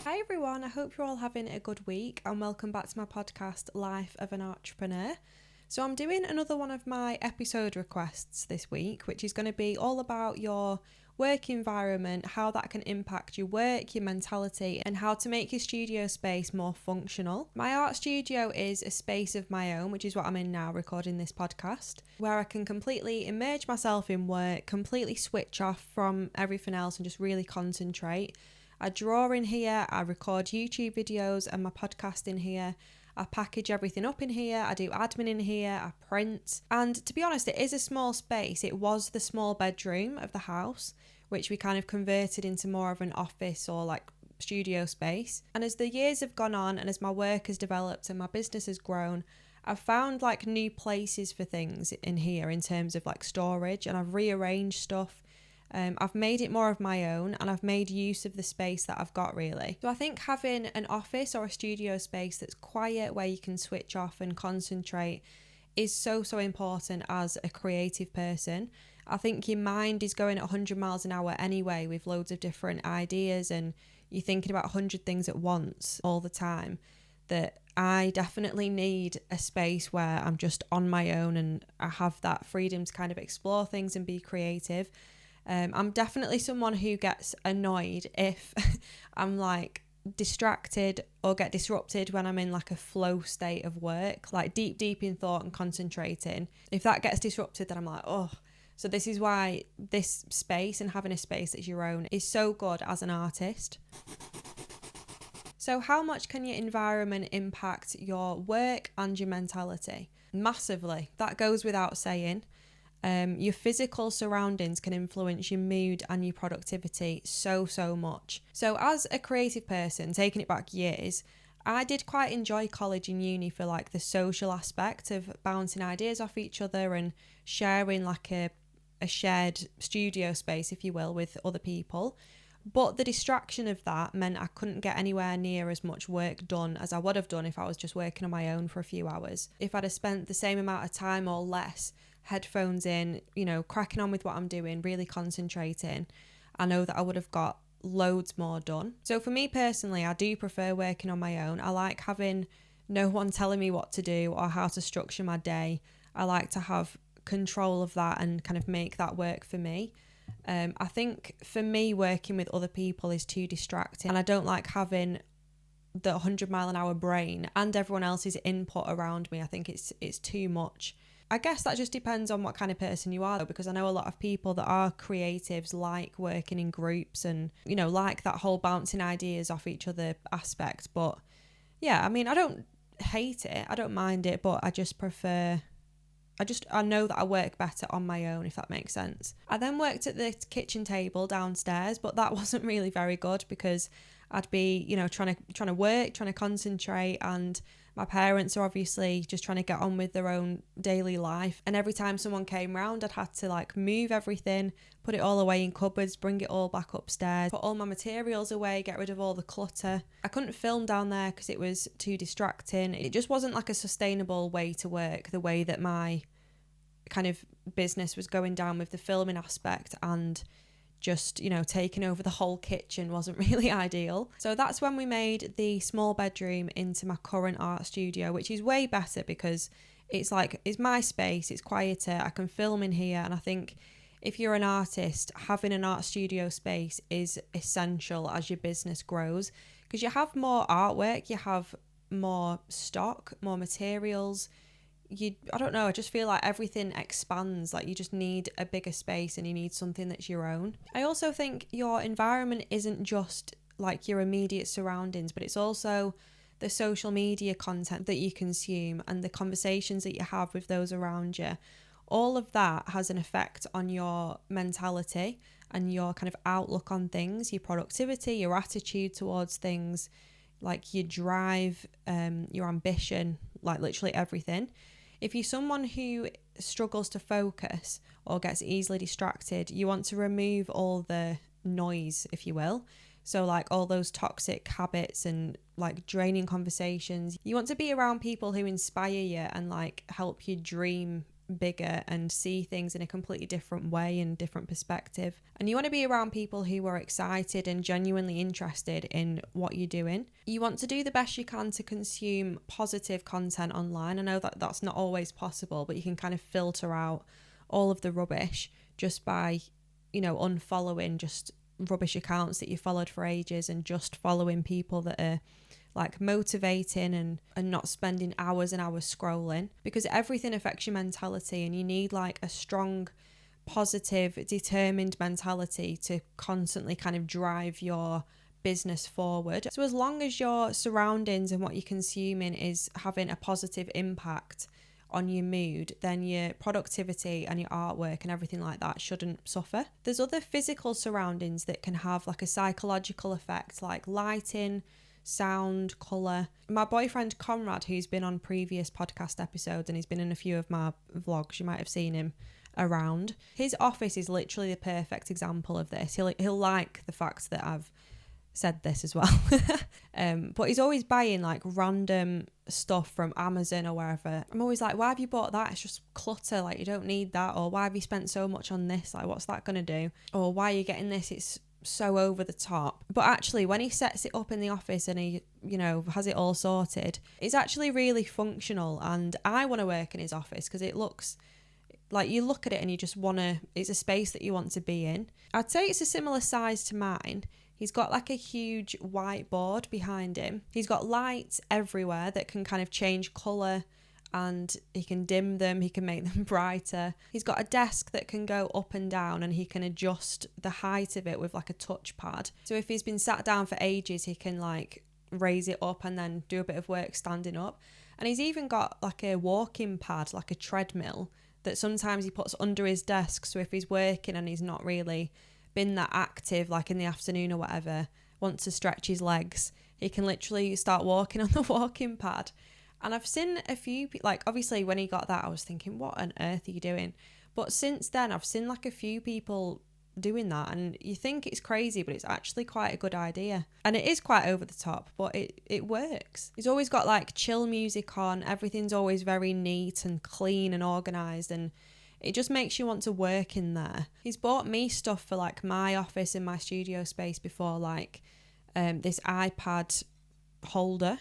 Hi everyone, I hope you're all having a good week and welcome back to my podcast, Life of an Artrepreneur. So I'm doing another one of my episode requests this week, which is going to be all about your work environment, how that can impact your work, your mentality, and how to make your studio space more functional. My art studio is a space of my own, which is what I'm in now recording this podcast, where I can completely immerse myself in work, completely switch off from everything else and just really concentrate. I draw in here, I record YouTube videos and my podcast in here. I package everything up in here, I do admin in here, I print. And to be honest, it is a small space. It was the small bedroom of the house, which we kind of converted into more of an office or like studio space. And as the years have gone on and as my work has developed and my business has grown, I've found like new places for things in here in terms of like storage, and I've rearranged stuff. I've made it more of my own and I've made use of the space that I've got really. So I think having an office or a studio space that's quiet where you can switch off and concentrate is so important as a creative person. I think your mind is going at 100 miles an hour anyway with loads of different ideas and you're thinking about 100 things at once all the time, that I definitely need a space where I'm just on my own and I have that freedom to kind of explore things and be creative. I'm definitely someone who gets annoyed if I'm like distracted or get disrupted when I'm in like a flow state of work, like deep in thought and concentrating. If that gets disrupted, then I'm like, oh. So this is why this space and having a space that's your own is so good as an artist. So how much can your environment impact your work and your mentality? Massively. That goes without saying. Your physical surroundings can influence your mood and your productivity so much. So as a creative person, taking it back years, I did quite enjoy college and uni for like the social aspect of bouncing ideas off each other and sharing like a shared studio space, if you will, with other people. But the distraction of that meant I couldn't get anywhere near as much work done as I would have done if I was just working on my own for a few hours. If I'd have spent the same amount of time or less headphones in, cracking on with what I'm doing, really concentrating, I know that I would have got loads more done. So for me personally, I do prefer working on my own. I like having no one telling me what to do or how to structure my day. I like to have control of that and kind of make that work for me. I think for me, working with other people is too distracting, and I don't like having the 100 mile an hour brain and everyone else's input around me. I think it's too much. I guess that just depends on what kind of person you are, though, because I know a lot of people that are creatives like working in groups and, like that whole bouncing ideas off each other aspect. But yeah, I mean, I don't hate it. I don't mind it, but I just prefer... I know that I work better on my own, if that makes sense. I then worked at the kitchen table downstairs, but that wasn't really very good because I'd be, trying to work, trying to concentrate, and my parents are obviously just trying to get on with their own daily life. And every time someone came round, I'd had to like move everything, put it all away in cupboards, bring it all back upstairs, put all my materials away, get rid of all the clutter. I couldn't film down there because it was too distracting. It just wasn't like a sustainable way to work, the way that my kind of business was going down with the filming aspect, and just, taking over the whole kitchen wasn't really ideal. So that's when we made the small bedroom into my current art studio, which is way better because it's my space, it's quieter, I can film in here. And I think if you're an artist, having an art studio space is essential as your business grows, because you have more artwork, you have more stock, more materials. I just feel like everything expands. Like you just need a bigger space and you need something that's your own. I also think your environment isn't just like your immediate surroundings, but it's also the social media content that you consume and the conversations that you have with those around you. All of that has an effect on your mentality and your kind of outlook on things, your productivity, your attitude towards things, like your drive, your ambition, like literally everything. If you're someone who struggles to focus or gets easily distracted, you want to remove all the noise, if you will. So like all those toxic habits and like draining conversations. You want to be around people who inspire you and like help you dream bigger and see things in a completely different way and different perspective. And you want to be around people who are excited and genuinely interested in what you're doing. You want to do the best you can to consume positive content online. I know that that's not always possible, but you can kind of filter out all of the rubbish just by, unfollowing just rubbish accounts that you followed for ages and just following people that are like motivating and not spending hours and hours scrolling, because everything affects your mentality and you need like a strong, positive, determined mentality to constantly kind of drive your business forward. So as long as your surroundings and what you're consuming is having a positive impact on your mood, then your productivity and your artwork and everything like that shouldn't suffer. There's other physical surroundings that can have like a psychological effect, like lighting, sound, colour. My boyfriend Conrad, who's been on previous podcast episodes and he's been in a few of my vlogs, you might have seen him around. His office is literally the perfect example of this. He'll like the fact that I've said this as well. But he's always buying like random stuff from Amazon or wherever. I'm always like, why have you bought that? It's just clutter, like you don't need that. Or why have you spent so much on this? Like what's that gonna do? Or why are you getting this? It's so over the top. But actually when he sets it up in the office and he has it all sorted, it's actually really functional, and I want to work in his office because it looks like, you look at it and you just want to, it's a space that you want to be in. I'd say it's a similar size to mine. He's got like a huge whiteboard behind him. He's got lights everywhere that can kind of change colour, and he can dim them, he can make them brighter. He's got a desk that can go up and down and he can adjust the height of it with like a touchpad. So if he's been sat down for ages, he can like raise it up and then do a bit of work standing up. And he's even got like a walking pad, like a treadmill, that sometimes he puts under his desk. So if he's working and he's not really been that active, like in the afternoon or whatever, wants to stretch his legs, he can literally start walking on the walking pad. And I've seen a few, like obviously when he got that, I was thinking, what on earth are you doing? But since then, I've seen like a few people doing that, and you think it's crazy, but it's actually quite a good idea. And it is quite over the top, but it works. He's always got like chill music on, everything's always very neat and clean and organised, and it just makes you want to work in there. He's bought me stuff for like my office and my studio space before, like this iPad holder.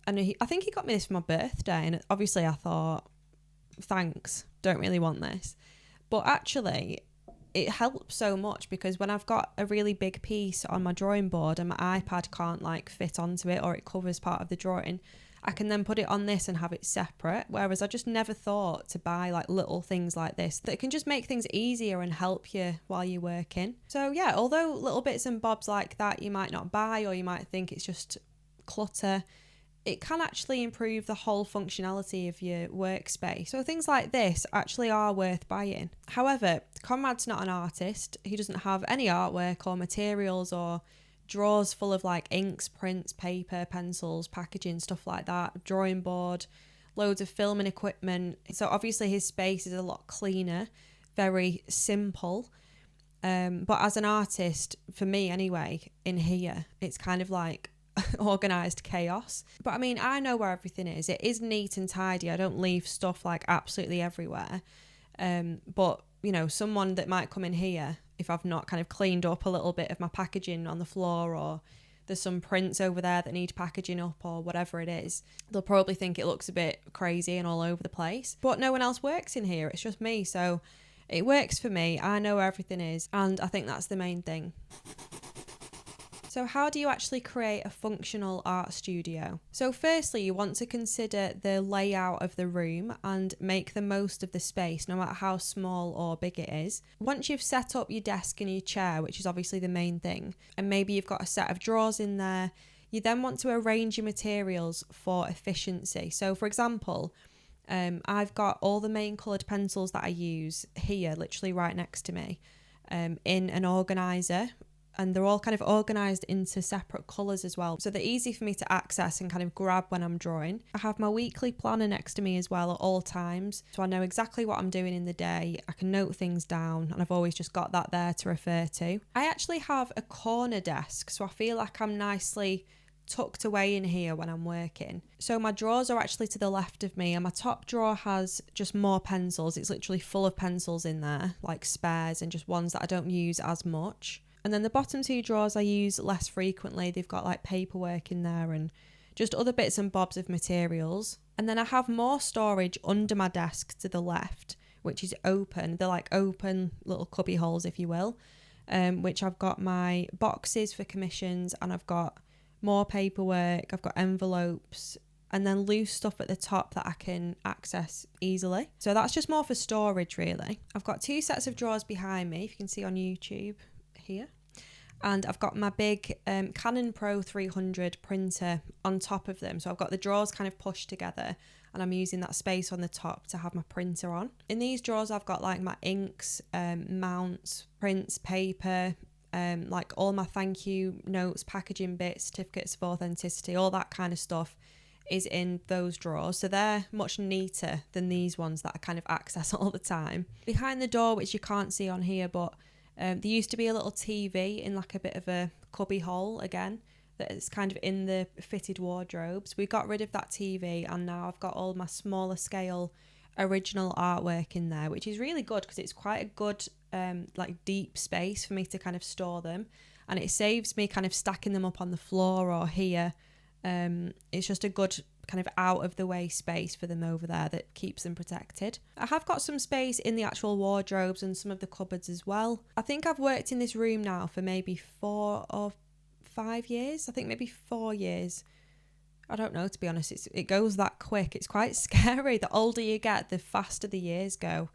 And I think he got me this for my birthday, and obviously I thought, thanks, don't really want this. But actually, it helps so much, because when I've got a really big piece on my drawing board and my iPad can't like fit onto it, or it covers part of the drawing, I can then put it on this and have it separate. Whereas I just never thought to buy like little things like this that can just make things easier and help you while you're working. So yeah, although little bits and bobs like that you might not buy, or you might think it's just clutter, it can actually improve the whole functionality of your workspace. So things like this actually are worth buying. However, Conrad's not an artist. He doesn't have any artwork or materials or drawers full of like inks, prints, paper, pencils, packaging, stuff like that, drawing board, loads of filming equipment. So obviously his space is a lot cleaner, very simple. But as an artist, for me anyway, in here, it's kind of like organised chaos. But I mean, I know where everything is. It is neat and tidy. I don't leave stuff like absolutely everywhere. But someone that might come in here, if I've not kind of cleaned up a little bit of my packaging on the floor, or there's some prints over there that need packaging up, or whatever it is, they'll probably think it looks a bit crazy and all over the place. But no one else works in here. It's just me. So it works for me. I know where everything is. And I think that's the main thing. So how do you actually create a functional art studio? So firstly, you want to consider the layout of the room and make the most of the space, no matter how small or big it is. Once you've set up your desk and your chair, which is obviously the main thing, and maybe you've got a set of drawers in there, you then want to arrange your materials for efficiency. So for example, I've got all the main coloured pencils that I use here, literally right next to me, in an organiser. And they're all kind of organised into separate colours as well. So they're easy for me to access and kind of grab when I'm drawing. I have my weekly planner next to me as well at all times. So I know exactly what I'm doing in the day. I can note things down, and I've always just got that there to refer to. I actually have a corner desk, so I feel like I'm nicely tucked away in here when I'm working. So my drawers are actually to the left of me, and my top drawer has just more pencils. It's literally full of pencils in there, like spares and just ones that I don't use as much. And then the bottom two drawers I use less frequently. They've got like paperwork in there and just other bits and bobs of materials. And then I have more storage under my desk to the left, which is open. They're like open little cubby holes, if you will, which I've got my boxes for commissions, and I've got more paperwork, I've got envelopes, and then loose stuff at the top that I can access easily. So that's just more for storage, really. I've got two sets of drawers behind me, if you can see on YouTube here. And I've got my big Canon Pro 300 printer on top of them. So I've got the drawers kind of pushed together, and I'm using that space on the top to have my printer on. In these drawers, I've got like my inks, mounts, prints, paper, like all my thank you notes, packaging bits, certificates of authenticity, all that kind of stuff is in those drawers. So they're much neater than these ones that I kind of access all the time. Behind the door, which you can't see on here, but there used to be a little TV in like a bit of a cubby hole again, that is kind of in the fitted wardrobes. We got rid of that TV, and now I've got all my smaller scale original artwork in there, which is really good because it's quite a good like deep space for me to kind of store them, and it saves me kind of stacking them up on the floor or here. It's just a good kind of out of the way space for them over there that keeps them protected. I have got some space in the actual wardrobes and some of the cupboards as well. I think I've worked in this room now for maybe 4 or 5 years. I think maybe 4 years. I don't know, to be honest. It goes that quick. It's quite scary. The older you get, the faster the years go,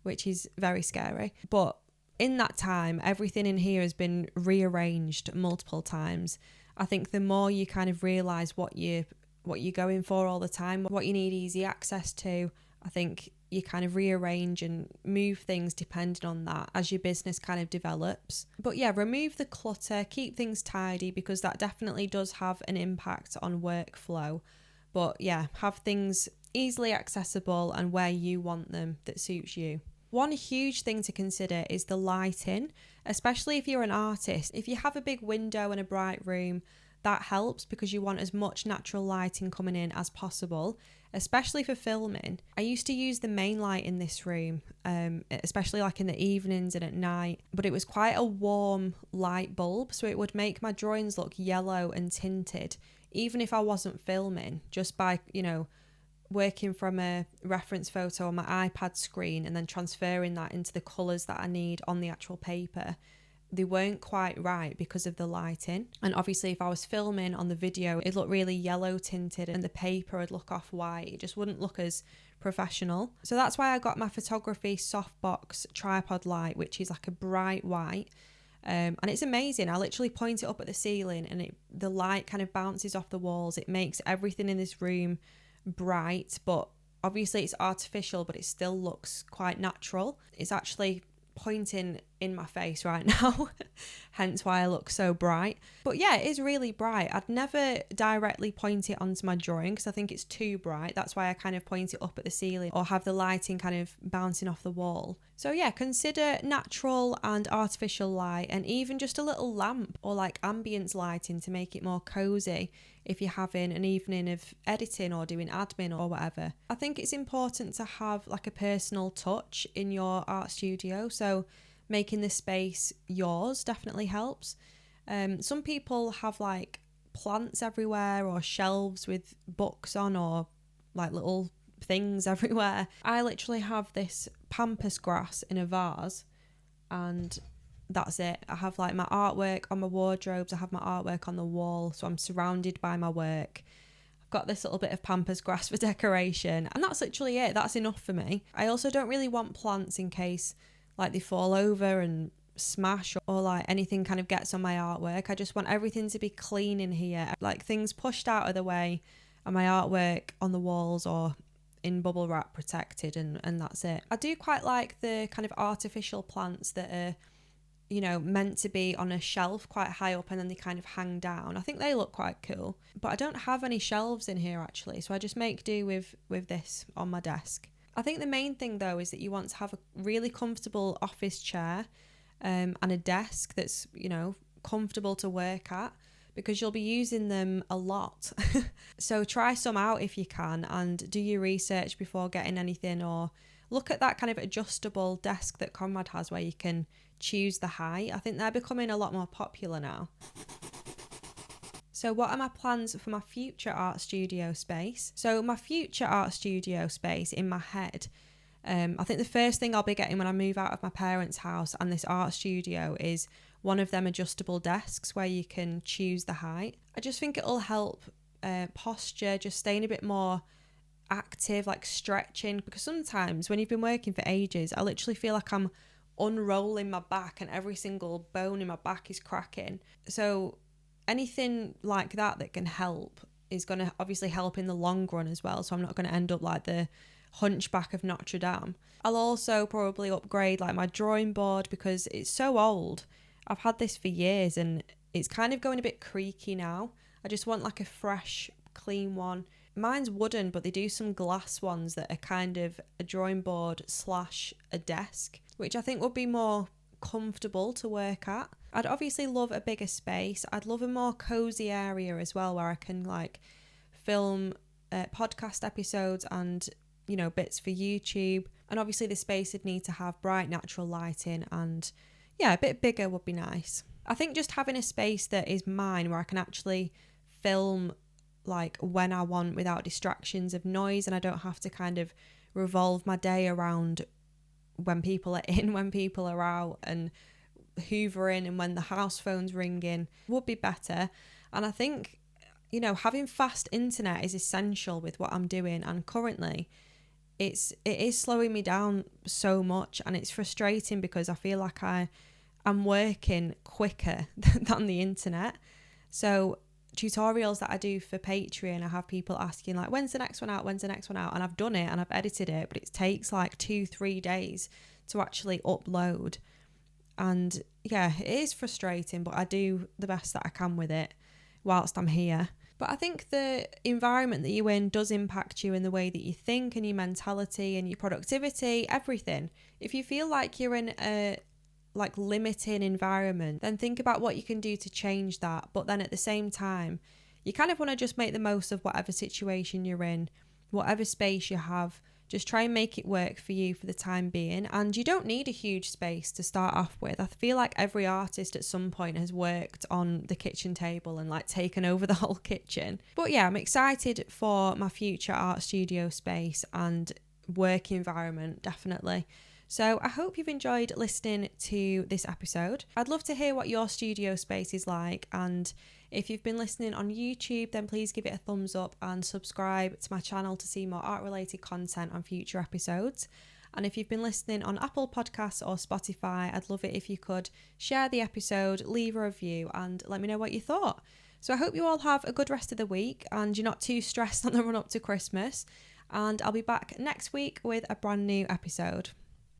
which is very scary. But in that time, everything in here has been rearranged multiple times. I think the more you kind of realise what you're going for all the time, what you need easy access to, I think you kind of rearrange and move things depending on that as your business kind of develops. But yeah, remove the clutter, keep things tidy, because that definitely does have an impact on workflow. But yeah, have things easily accessible and where you want them that suits you. One huge thing to consider is the lighting, especially if you're an artist. If you have a big window and a bright room, that helps because you want as much natural lighting coming in as possible, especially for filming. I used to use the main light in this room, especially like in the evenings and at night, but it was quite a warm light bulb, so it would make my drawings look yellow and tinted, even if I wasn't filming, just by, working from a reference photo on my iPad screen and then transferring that into the colours that I need on the actual paper. They weren't quite right because of the lighting. And obviously if I was filming on the video, it'd look really yellow tinted and the paper would look off white. It just wouldn't look as professional. So that's why I got my photography softbox tripod light, which is like a bright white. And it's amazing. I literally point it up at the ceiling and the light kind of bounces off the walls. It makes everything in this room bright, but obviously it's artificial, but it still looks quite natural. It's actually pointing in my face right now, hence why I look so bright. But yeah, it is really bright. I'd never directly point it onto my drawing because I think it's too bright. That's why I kind of point it up at the ceiling or have the lighting kind of bouncing off the wall. So yeah, consider natural and artificial light, and even just a little lamp or like ambience lighting to make it more cozy if you're having an evening of editing or doing admin or whatever. I think it's important to have like a personal touch in your art studio, so making the space yours definitely helps. Some people have like plants everywhere or shelves with books on or like little things everywhere. I literally have this pampas grass in a vase and that's it. I have like my artwork on my wardrobes, I have my artwork on the wall, so I'm surrounded by my work. I've got this little bit of pampas grass for decoration, and that's literally it. That's enough for me. I also don't really want plants in case like they fall over and smash or like anything kind of gets on my artwork. I just want everything to be clean in here, like things pushed out of the way and my artwork on the walls or in bubble wrap protected, and that's it. I do quite like the kind of artificial plants that are, meant to be on a shelf quite high up and then they kind of hang down. I think they look quite cool, but I don't have any shelves in here actually, so I just make do with this on my desk. I think the main thing though is that you want to have a really comfortable office chair and a desk that's, comfortable to work at, because you'll be using them a lot. So try some out if you can, and do your research before getting anything, or look at that kind of adjustable desk that Conrad has where you can choose the height. I think they're becoming a lot more popular now. So what are my plans for my future art studio space? So my future art studio space in my head, I think the first thing I'll be getting when I move out of my parents' house and this art studio is one of them adjustable desks where you can choose the height. I just think it'll help posture, just staying a bit more active, like stretching, because sometimes when you've been working for ages, I literally feel like I'm unrolling my back and every single bone in my back is cracking. So anything like that can help is going to obviously help in the long run as well, so I'm not going to end up like the hunchback of Notre Dame. I'll also probably upgrade like my drawing board because it's so old. I've had this for years and it's kind of going a bit creaky now. I just want like a fresh, clean one. Mine's wooden, but they do some glass ones that are kind of a drawing board / a desk, which I think would be more comfortable to work at. I'd obviously love a bigger space. I'd love a more cozy area as well where I can like film podcast episodes and, you know, bits for YouTube. And obviously the space would need to have bright natural lighting, and yeah, a bit bigger would be nice. I think just having a space that is mine where I can actually film like when I want without distractions of noise, and I don't have to kind of revolve my day around when people are in, when people are out, and hoovering and when the house phone's ringing would be better. And I think, you know, having fast internet is essential with what I'm doing, and currently it is slowing me down so much, and it's frustrating because I feel like I'm working quicker than the internet. So tutorials that I do for Patreon, I have people asking like, when's the next one out, and I've done it and I've edited it, but it takes like 2-3 days to actually upload. And yeah, it is frustrating, but I do the best that I can with it whilst I'm here. But I think the environment that you're in does impact you in the way that you think and your mentality and your productivity, everything. If you feel like you're in a like limiting environment, then think about what you can do to change that. But then at the same time, you kind of want to just make the most of whatever situation you're in, whatever space you have. Just try and make it work for you for the time being. And you don't need a huge space to start off with. I feel like every artist at some point has worked on the kitchen table and like taken over the whole kitchen. But yeah, I'm excited for my future art studio space and work environment, definitely. So I hope you've enjoyed listening to this episode. I'd love to hear what your studio space is like, and if you've been listening on YouTube, then please give it a thumbs up and subscribe to my channel to see more art-related content on future episodes. And if you've been listening on Apple Podcasts or Spotify, I'd love it if you could share the episode, leave a review, and let me know what you thought. So I hope you all have a good rest of the week and you're not too stressed on the run up to Christmas. And I'll be back next week with a brand new episode.